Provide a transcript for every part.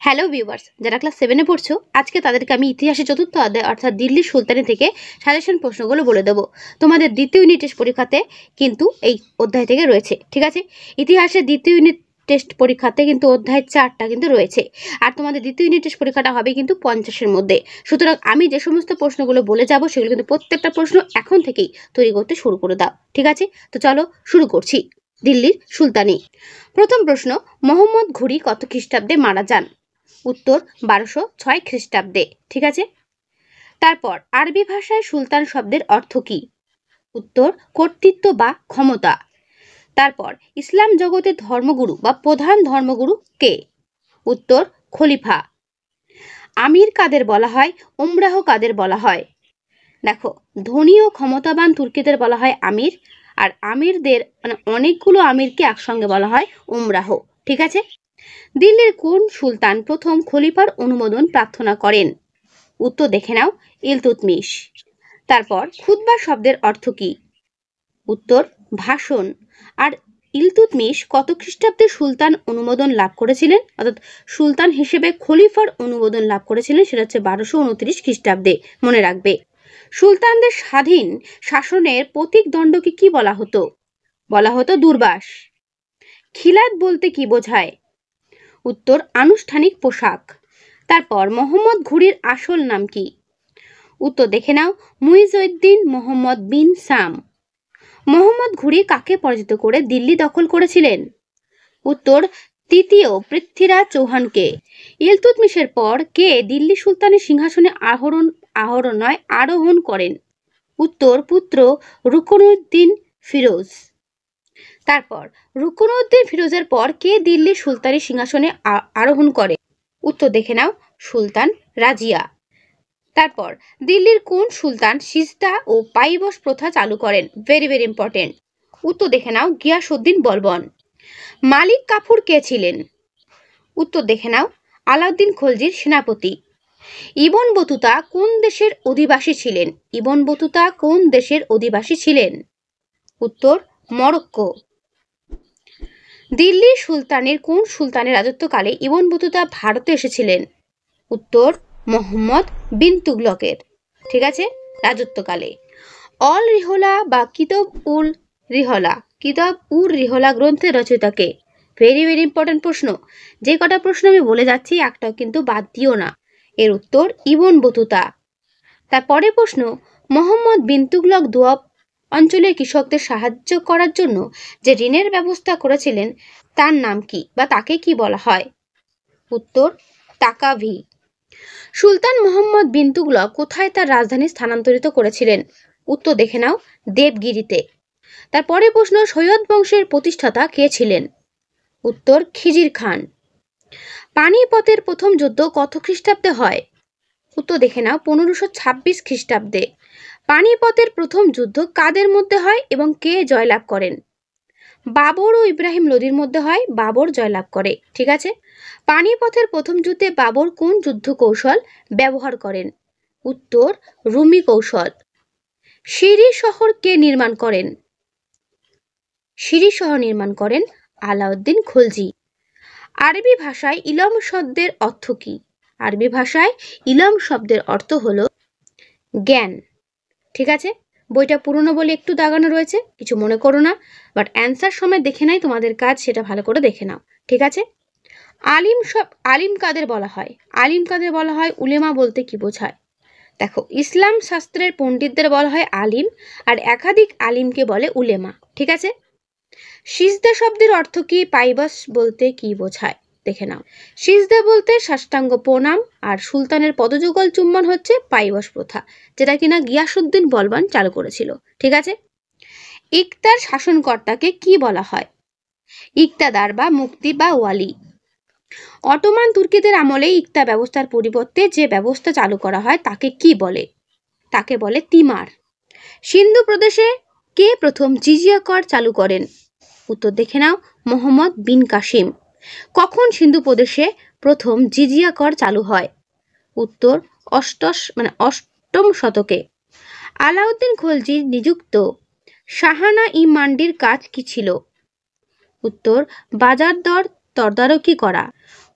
Hello viewers, যারা class 7-এ পড়ছো, আজকে তাদেরকে আমি ইতিহাসের চতুর্থ অধ্যায় অর্থাৎ দিল্লির সুলতানি থেকে সাজেশন প্রশ্নগুলো বলে দেবো। তোমাদের দ্বিতীয় ইউনিট টেস্ট পরীক্ষাতে কিন্তু এই অধ্যায় থেকে রয়েছে, ঠিক আছে? ইতিহাসের দ্বিতীয় ইউনিট টেস্ট পরীক্ষাতে কিন্তু অধ্যায় 4টা কিন্তু রয়েছে, আর তোমাদের দ্বিতীয় ইউনিট টেস্ট পরীক্ষাটা হবে কিন্তু 50-এর মধ্যে। সুতরাং আমি যে সমস্ত প্রশ্নগুলো বলে যাব সেগুলো কিন্তু প্রত্যেকটা প্রশ্ন এখন থেকেই তৈরি করতে শুরু করে দাও, ঠিক আছে? তো চলো শুরু করছি। দিল্লির সুলতানি। প্রথম প্রশ্ন, মোহাম্মদ ঘুরি কত খ্রিস্টাব্দে মারা যান? উত্তর 1206 খ্রিস্টাব্দে, ঠিক আছে? তারপর আরবি ভাষায় সুলতান শব্দের অর্থ কি? উত্তর কর্তৃত্ব বা ক্ষমতা। তারপর ইসলাম জগতের ধর্মগুরু বা প্রধান ধর্মগুরু কে? উত্তর খলিফা। আমির কাদের বলা হয়, উমরাহ কাদের বলা হয়? দেখো, ধনী ও ক্ষমতাবান তুর্কিদের বলা হয় আমির, আর আমিরদের মানে অনেকগুলো আমিরকে একসঙ্গে বলা হয় উমরাহ, ঠিক আছে? দিল্লির কোন সুলতান প্রথম খলিফার অনুমোদন প্রার্থনা করেন? উত্তর দেখে নাও, ইলতুৎমিশ। তারপর খুতবা শব্দের অর্থ কি? উত্তর ভাষণ। আর ইলতুৎমিশ কত খ্রিস্টাব্দে সুলতান অনুমোদন লাভ করেছিলেন, অর্থাৎ সুলতান হিসেবে খলিফার অনুমোদন লাভ করেছিলেন? সেটা হচ্ছে 1229 খ্রিস্টাব্দে, মনে রাখবে। সুলতানদের স্বাধীন শাসনের প্রতীক দণ্ডকে কি বলা হতো? বলা হতো দুর্বাস। খিলাত বলতে কি বোঝায়? উত্তর আনুষ্ঠানিক পোশাক। তারপর মোহাম্মদ ঘুরির আসল নাম কি? উত্তর দেখে নাও, মুইজউদ্দিন মোহাম্মদ বিন সাম। মোহাম্মদ ঘুরি কাকে পরাজিত করে দিল্লি দখল করেছিলেন? উত্তর তৃতীয় পৃথ্বীরাজ চৌহানকে। ইলতুৎমিশের পর কে দিল্লি সুলতানের সিংহাসনে আরোহণ করেন? উত্তর পুত্র রুকনুদ্দিন ফিরোজ। তারপর রুকনুদ্দিন ফিরোজের পর কে দিল্লি সুলতানি সিংহাসনে আরোহণ করে? উত্তর দেখে নাও, সুলতান রাজিয়া। তারপর দিল্লির কোন সুলতান সিজদা ও পাইবস প্রথা চালু করেন? Very very important. উত্তর দেখে নাও, গিয়াসউদ্দিন বলবন। মালিক কাফুর কে ছিলেন? উত্তর দেখে নাও, আলাউদ্দিন খলজির সেনাপতি। ইবন বতুতা কোন দেশের অধিবাসী ছিলেন? ইবন বতুতা কোন দেশের অধিবাসী ছিলেন? উত্তর মরক্কো। দিল্লি সুলতানের কোন সুলতানের রাজত্বকালে ইবন বতুতা ভারতে এসেছিলেন? উত্তর মোহাম্মদ বিন তুগলকের, ঠিক আছে, রাজত্বকালে। অল রিহলা বা কিতাব উল রিহলা গ্রন্থের রচয়িতাকে? ভেরি ভেরি ইম্পর্টেন্ট প্রশ্ন। যে কটা প্রশ্ন আমি বলে যাচ্ছি একটাও কিন্তু বাদ দিও না। এর উত্তর ইবন বতুতা। তারপরে প্রশ্ন, মোহাম্মদ বিন তুগলক দোয়াব অঞ্চলের কৃষকদের সাহায্য করার জন্য যে ঋণের ব্যবস্থা করেছিলেন তার নাম কি বা তাকে কি বলা হয়? উত্তর তাকাভি। সুলতান মোহাম্মদ বিন তুগলক কোথায় তার রাজধানী স্থানান্তরিত করেছিলেন? উত্তর দেখে নাও, দেবগিরিতে। তারপরে প্রশ্ন, সৈয়দ বংশের প্রতিষ্ঠাতা কে ছিলেন? উত্তর খিজির খান। পানিপথের প্রথম যুদ্ধ কত খ্রিস্টাব্দে হয়? উত্তর দেখে নাও, 1526 খ্রিস্টাব্দে। পানিপথের প্রথম যুদ্ধ কাদের মধ্যে হয় এবং কে জয়লাভ করেন? বাবর ও ইব্রাহিম লোদির মধ্যে হয়, বাবর জয়লাভ করে, ঠিক আছে? পানিপথের প্রথম যুদ্ধে বাবর কোন যুদ্ধ কৌশল ব্যবহার করেন? উত্তর রুমি কৌশল। সিরি শহর কে নির্মাণ করেন? সিরি শহর নির্মাণ করেন আলাউদ্দিন খলজি। আরবি ভাষায় ইলম শব্দের অর্থ কি? আরবি ভাষায় ইলম শব্দের অর্থ হলো জ্ঞান, ঠিক আছে? বইটা পুরনো বলে একটু দাগানো রয়েছে, কিছু মনে করো না, বাট অ্যান্সার সময় দেখে নাই তোমাদের কাজ, সেটা ভালো করে দেখে নাও, ঠিক আছে? আলিম কাদের বলা হয়? আলিম কাদের বলা হয়? উলেমা বলতে কি বোঝায়? দেখো, ইসলাম শাস্ত্রের পণ্ডিতদের বলা হয় আলিম, আর একাধিক আলিমকে বলে উলেমা, ঠিক আছে? সিজদা শব্দের অর্থ কি? পাইবাস বলতে কি বোঝায়? দেখে নাও, সিজদা বলতে সাষ্টাঙ্গ প্রণাম, আর সুলতানের পদযুগল চুম্বন হচ্ছে পাইবাস প্রথা, যেটা কিনা গিয়াসউদ্দিন বলবান চালু করেছিল, ঠিক আছে? ইকতার শাসনকর্তাকে কি বলা হয়? ইকতাদার বা মুক্তি বা ওয়ালি। অটোমান তুর্কিদের আমলে ইকতা ব্যবস্থার পরিবর্তে যে ব্যবস্থা চালু করা হয় তাকে কি বলে? তাকে বলে তিমার। সিন্ধু প্রদেশে কে প্রথম জিজিয়া কর চালু করেন? উত্তর দেখে নাও, মোহাম্মদ বিন কাসিম। কখন সিন্ধু প্রদেশে প্রথম জিজিয়া কর চালু হয়? উত্তর অষ্টম শতকে। আলাউদ্দিন খলজি নিযুক্ত শাহানা ই মান্ডির কাজ কি ছিল? উত্তর বাজার দর তদারকি করা।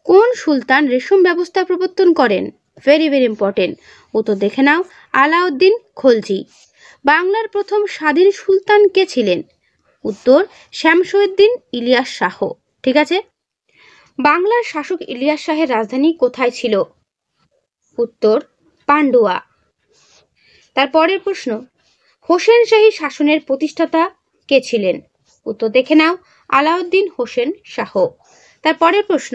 কোন সুলতান রেশম ব্যবস্থা প্রবর্তন করেন? Very very important. উত্তর দেখে নাও, আলাউদ্দিন খলজি। বাংলার প্রথম স্বাধীন সুলতান কে ছিলেন? উত্তর শামসুদ্দিন ইলিয়াস শাহ। ঠিক আছে। বাংলার শাসক ইলিয়াস শাহের রাজধানী কোথায় ছিল? উত্তর পান্ডুয়া। তারপরের প্রশ্ন, হোসেন শাহী শাসনের প্রতিষ্ঠাতা কে ছিলেন? উত্তর দেখে নাও, আলাউদ্দিন হোসেন শাহ। তারপরের প্রশ্ন,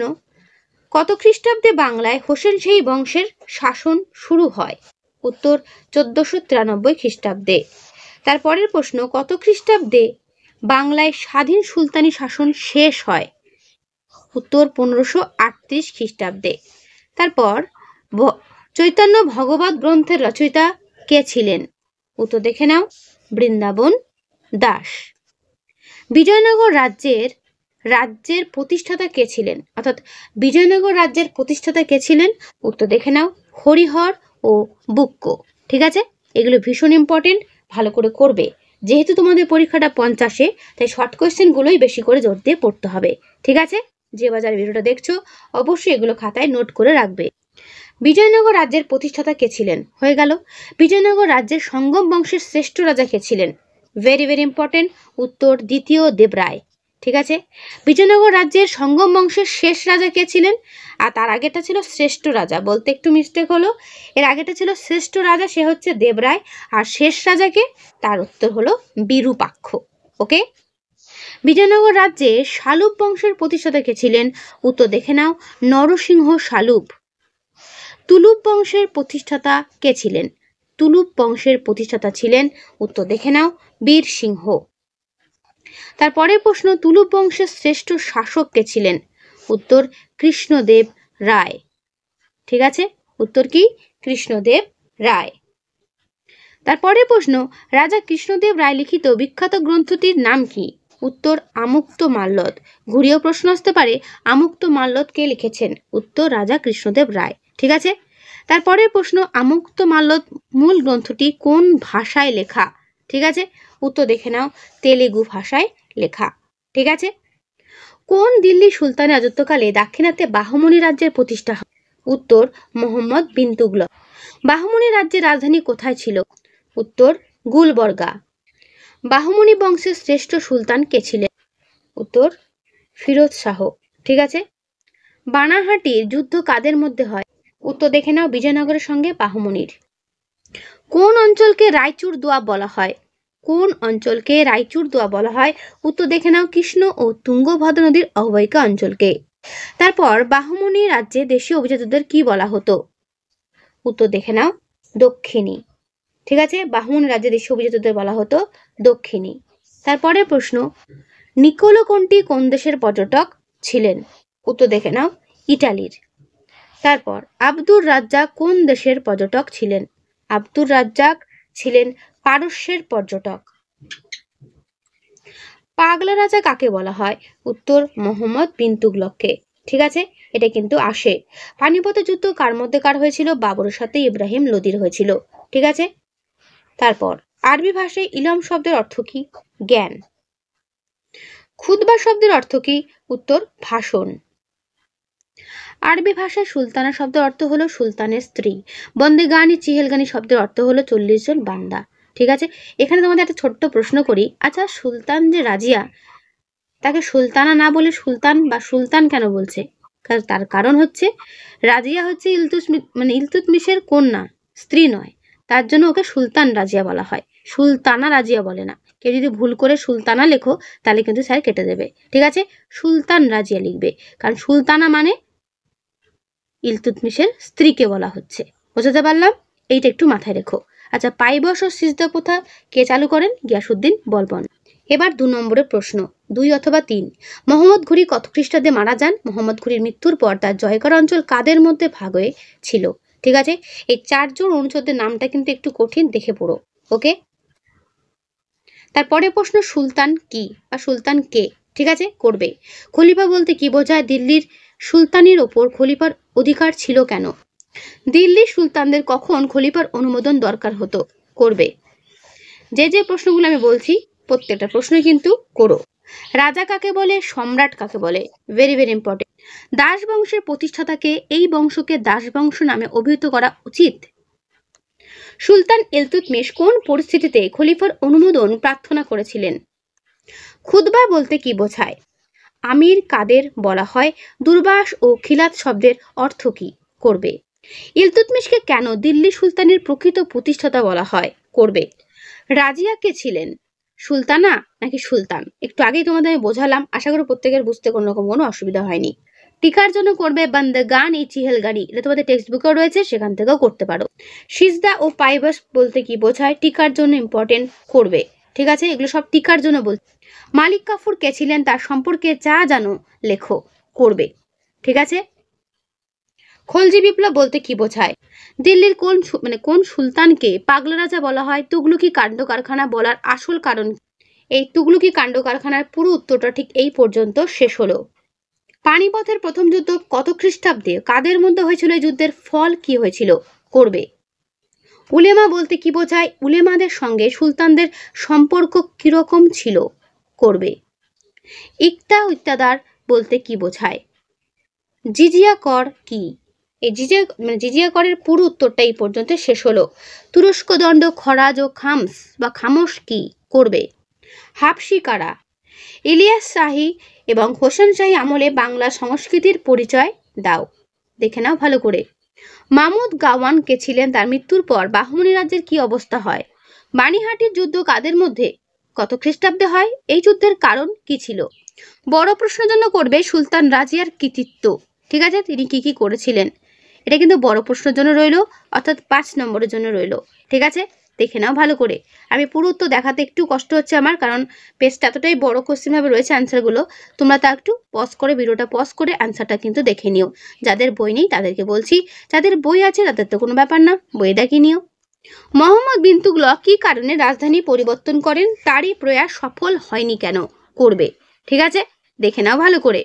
কত খ্রিস্টাব্দে বাংলায় হোসেন শাহী বংশের শাসন শুরু হয়? উত্তর 1493 খ্রিস্টাব্দে। তারপরের প্রশ্ন, কত খ্রিস্টাব্দে বাংলায় স্বাধীন সুলতানি শাসন শেষ হয়? উত্তর 1538 খ্রিস্টাব্দে। তারপর চৈতন্য ভগবত গ্রন্থের রচয়িতা কে ছিলেন? উত্তর দেখে নাও, বৃন্দাবন দাস। বিজয়নগর রাজ্যের প্রতিষ্ঠাতা কে ছিলেন? অর্থাৎ বিজয়নগর রাজ্যের প্রতিষ্ঠাতা কে ছিলেন? উত্তর দেখে নাও, হরিহর ও বুক্ক। ঠিক আছে, এগুলো ভীষণ ইম্পর্টেন্ট, ভালো করে করবে। যেহেতু তোমাদের পরীক্ষাটা 50-এ, তাই শর্ট কোয়েশ্চেনগুলোই বেশি করে জোর দিয়ে পড়তে হবে। ঠিক আছে, যে বাজার ভিডিওটা দেখছো অবশ্যই এগুলো খাতায় নোট করে রাখবে। বিজয়নগর রাজ্যের প্রতিষ্ঠাতা কে ছিলেন? হয়ে গেল। বিজয়নগর রাজ্যের সঙ্গম বংশের শ্রেষ্ঠ রাজা কে ছিলেন? ভেরি ভেরি ইম্পর্টেন্ট, উত্তর দ্বিতীয় দেবরায়। ঠিক আছে। বিজয়নগর রাজ্যের সঙ্গম বংশের শেষ রাজা কে ছিলেন? আর তার আগেটা ছিল শ্রেষ্ঠ রাজা, বলতে একটু মিস্টেক হলো। এর আগেটা ছিল শ্রেষ্ঠ রাজা, সে হচ্ছে দেবরায়। আর শেষ রাজাকে? তার উত্তর হলো বিরূপাক্ষ। ওকে। বিজয়নগর রাজ্যে শালুব বংশের প্রতিষ্ঠাতা কে ছিলেন? উত্তর দেখে নাও, নরসিংহ শালুব। তুলুপ বংশের প্রতিষ্ঠাতা কে ছিলেন? তুলুপ বংশের প্রতিষ্ঠাতা ছিলেন, উত্তর দেখে নাও, বীর সিংহ। তারপরের প্রশ্ন, তুলুপ বংশের শ্রেষ্ঠ শাসক কে ছিলেন? উত্তর কৃষ্ণদেব রায়। ঠিক আছে, উত্তর কি? কৃষ্ণদেব রায়। তারপরের প্রশ্ন, রাজা কৃষ্ণদেব রায় লিখিত বিখ্যাত গ্রন্থটির নাম কি? উত্তর আমুক্তমাল্যদ। ঘুরিয়েও প্রশ্ন আসতে পারে, আমুক্তমাল্যদ কে লিখেছেন? উত্তর রাজা কৃষ্ণদেব রায়। ঠিক আছে। তারপরের প্রশ্ন, আমুক্তমাল্যদ মূল গ্রন্থটি কোন ভাষায় লেখা? ঠিক আছে, উত্তর দেখে নাও, তেলেগু ভাষায় লেখা। ঠিক আছে। কোন দিল্লি সুলতানের রাজত্বকালে দাক্ষিণাত্যে বাহমনি রাজ্যের প্রতিষ্ঠা হয়? উত্তর মোহাম্মদ বিন তুগলক। বাহমনি রাজ্যের রাজধানী কোথায় ছিল? উত্তর গুলবর্গা। বাহমনি বংশের শ্রেষ্ঠ সুলতান কে ছিলেন? উত্তর ফিরোজ শাহ। ঠিক আছে। বানাহাটির যুদ্ধ কাদের মধ্যে হয়? উত্তর দেখে নাও, বিজয়নগরের সঙ্গে বাহমনির। কোন অঞ্চলকে রায়চুর দোয়াব বলা হয়? কোন অঞ্চলকে রায়চুর দোয়াব বলা হয়? উত্তর দেখে নাও, কৃষ্ণ ও তুঙ্গভদ্রা নদীর অববাহিকা অঞ্চলকে। তারপর বাহমনি রাজ্যে দেশীয় অভিজাতদের কি বলা হতো? উত্তর দেখে নাও, দক্ষিণী। ঠিক আছে, বাহমনি রাজ্যে দেশীয় অভিজাতদের বলা হতো দক্ষিণী। তারপরের প্রশ্ন, নিকোলো কন্টি কোন দেশের পর্যটক ছিলেন? উত্তর দেখে নাও, ইটালির। তারপর আব্দুর রাজ্জাক কোন দেশের পর্যটক ছিলেন? আব্দুর রাজ্জাক ছিলেন পারস্যের পর্যটক। পাগলা রাজা কাকে বলা হয়? উত্তর মোহাম্মদ বিন তুগলককে। ঠিক আছে, এটা কিন্তু আসে। পানিপথের যুদ্ধ কার মধ্যে কার হয়েছিল? বাবরের সাথে ইব্রাহিম লোদির হয়েছিল। ঠিক আছে। তারপর আরবি ভাষায় ইলম শব্দের অর্থ কি? জ্ঞান। খুতবা শব্দের অর্থ কি? উত্তর ভাষণ। আরবি ভাষায় সুলতানা শব্দের অর্থ হলো সুলতানের স্ত্রী। বন্দেগানি চিহেলগানি শব্দের অর্থ হলো 40 জন বান্দা। ঠিক আছে। এখানে তোমাদের একটা ছোট্ট প্রশ্ন করি, আচ্ছা সুলতান যে রাজিয়া, তাকে সুলতানা না বলে সুলতান বা সুলতান কেন বলছে? তার কারণ হচ্ছে রাজিয়া হচ্ছে ইলতুৎমিশের কন্যা, স্ত্রী নয়, তার জন্য ওকে সুলতান রাজিয়া বলা হয়, সুলতানা রাজিয়া বলে না। কেউ যদি ভুল করে সুলতানা লেখো তাহলে কিন্তু স্যার কেটে দেবে। ঠিক আছে, সুলতান রাজিয়া লিখবে, কারণ সুলতানা মানে ইলতুৎমিশের স্ত্রীকে বলা হচ্ছে। বোঝাতে পারলাম? এইটা একটু মাথায় রেখো। আচ্ছা, পাইবস ও সিজদা প্রথা কে চালু করেন? গিয়াসউদ্দিন বলবন। এবার 2 নম্বরের প্রশ্ন, 2 অথবা 3। মোহাম্মদ ঘুরি কত খ্রিস্টাব্দে মারা যান? মোহাম্মদ ঘুরির মৃত্যুর পর তার জয়কর অঞ্চল কাদের মধ্যে ভাগ হয়ে ছিল? ঠিক আছে, এই 4 জন অনুচরদের নামটা কিন্তু একটু কঠিন, দেখে পড়ো। ওকে। তারপরে প্রশ্ন, সুলতান কি বা সুলতান কে? ঠিক আছে, করবে। খলিফা বলতে কি বোঝায়? দিল্লির সুলতানির ওপর খলিফার অধিকার ছিল কেন? দিল্লির সুলতানদের কখন খলিফার অনুমোদন দরকার হতো? করবে। যে প্রশ্নগুলো আমি বলছি প্রত্যেকটা প্রশ্নই কিন্তু করো। রাজা কাকে বলে? সম্রাট কাকে বলে? Very very important. দাস বংশের প্রতিষ্ঠাতাকে এই বংশকে দাস বংশ নামে অভিহিত করা উচিত। সুলতান ইলতুৎমিশ কোন পরিস্থিতিতে খলিফার অনুমোদন প্রার্থনা করেছিলেন? খুতবা বলতে কি বোঝায়? আমির কাদের বলা হয়? দুর্বাস ও খিলাত শব্দের অর্থ কি? করবে। ইলতুৎমিশকে কেন দিল্লি সুলতানের প্রকৃত প্রতিষ্ঠাতা বলা হয়? করবে। রাজিয়া কে ছিলেন? সুলতানা নাকি সুলতান? একটু আগেই তোমাদের আমি বোঝালাম, আশা করি প্রত্যেকের বুঝতে কোনো রকম কোনো অসুবিধা হয়নি। টিকার জন্য করবে বান্দেগান ই চিহেল গাড়ি, এটা তোমাদের টেক্সট বুকেও রয়েছে, সেখান থেকেও করতে পারো। সিজদা ও পাইবাস বলতে কি বোঝায়? টিকার জন্য ইম্পর্টেন্ট, করবে। ঠিক আছে, এগুলো সব টিকার জন্য বল। মালিক কাফুর কে ছিলেন? তার সম্পর্কে যা জানো লেখো, করবে। ঠিক আছে। খলজি বিপ্লব বলতে কি বোঝায়? দিল্লির কোন সুলতানকে পাগলা রাজা বলা হয়? তুগলকি কাণ্ড কারখানা বলার আসল কারণ? এই তুগলকি কাণ্ড কারখানার পুরো উত্তরটা ঠিক এই পর্যন্ত শেষ হলো। পানিপথের প্রথম যুদ্ধ কত খ্রিস্টাব্দে? কাদের মধ্যে হয়েছিল? এই যুদ্ধের ফল কি হয়েছিল? করবে। উলেমা বলতে কি বোঝায়? উলেমাদের সঙ্গে সুলতানদের সম্পর্ক কিরকম ছিল? করবে। ইকতাদার বলতে কি বোঝায়? জিজিয়া কর কি? এই জিজিয়া করের পুরো উত্তরটা এই পর্যন্ত শেষ হলো। তুরস্ক দণ্ড খরাজ ও খামস বা খামোশ কি? করবে। হাবশি কারা? ইলিয়াস শাহী এবং হোসেন শাহী আমলে বাংলা সংস্কৃতির পরিচয় দাও। দেখে নাও ভালো করে। মাহমুদ গাওয়ান কে ছিলেন? তার মৃত্যুর পর বাহমনি রাজ্যের কি অবস্থা হয়? বানিহাটির যুদ্ধ কাদের মধ্যে কত খ্রিস্টাব্দে হয়? এই যুদ্ধের কারণ কি ছিল? বড় প্রশ্নের জন্য করবে সুলতান রাজিয়ার কৃতিত্ব। ঠিক আছে, তিনি কি কি করেছিলেন? এটা কিন্তু বড় প্রশ্নের জন্য রইল, অর্থাৎ 5 নম্বরের জন্য রইল। ঠিক আছে, দেখে নাও ভালো করে। আমি পুরো উত্তর দেখাতে একটু কষ্ট হচ্ছে আমার, কারণ পেজটা এতটাই বড় কোশ্চেন ভাবে রয়েছে অ্যান্সারগুলো। তোমরা তা একটু পজ করে, ভিডিওটা পজ করে অ্যান্সারটা কিন্তু দেখে নিও। যাদের বই নেই তাদেরকে বলছি, যাদের বই আছে তাদের তো কোনো ব্যাপার না, বই দেখে নিও। মোহাম্মদ বিন তুগলক কি কারণে রাজধানী পরিবর্তন করেন? তারই প্রয়াস সফল হয়নি কেন? করবে। ঠিক আছে, দেখে নাও ভালো করে।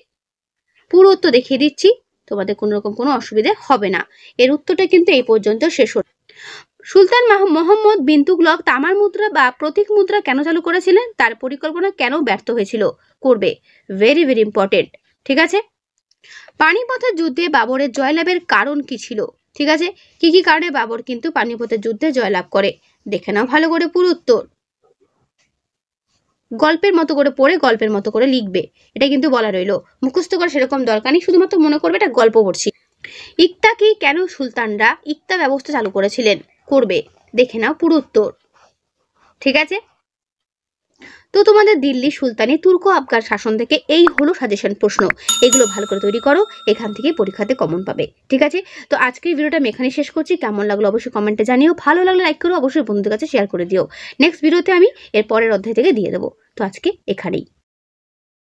পুরো উত্তর দেখিয়ে দিচ্ছি, তোমাদের কোনো রকম কোনো অসুবিধা হবে না। এর উত্তরটা কিন্তু এই পর্যন্ত শেষ হল। সুলতান মোহাম্মদ বিন তুগলক তামার মুদ্রা বা প্রতীক মুদ্রা কেন চালু করেছিলেন? তার পরিকল্পনা কেন ব্যর্থ হয়েছিল? করবে। Very very important. ঠিক আছে। পানিপথের যুদ্ধে বাবরের জয়লাভের কারণ কি ছিল? ঠিক আছে, কি কি কারণে বাবর কিন্তু পানিপথের যুদ্ধে জয়লাভ করে? দেখে নাও ভালো করে পুরো উত্তর। গল্পের মতো করে পড়ে গল্পের মতো করে লিখবে, এটা কিন্তু বলা রইলো। মুখস্থ করা সেরকম দরকার নেই, শুধুমাত্র মনে করবে এটা গল্প পড়ছি। ইকতা কি কেন সুলতানরা ইকতা ব্যবস্থা চালু করেছিলেন? করবে। দেখে নাও পুরো উত্তর। ঠিক আছে, তো তোমাদের দিল্লি সুলতানি তুর্ক আফগান শাসন থেকে এই হলো সাজেশন প্রশ্ন। এগুলো ভালো করে তৈরি করো, এখান থেকে পরীক্ষাতে কমন পাবে। ঠিক আছে, তো আজকের ভিডিওটা আমি এখানেই শেষ করছি। কেমন লাগলো অবশ্যই কমেন্টে জানিও, ভালো লাগলে লাইক করো, অবশ্যই বন্ধুদের কাছে শেয়ার করে দিও। নেক্সট ভিডিওতে আমি এর পরের অধ্যায় থেকে দিয়ে দেবো। তো আজকে এখানেই।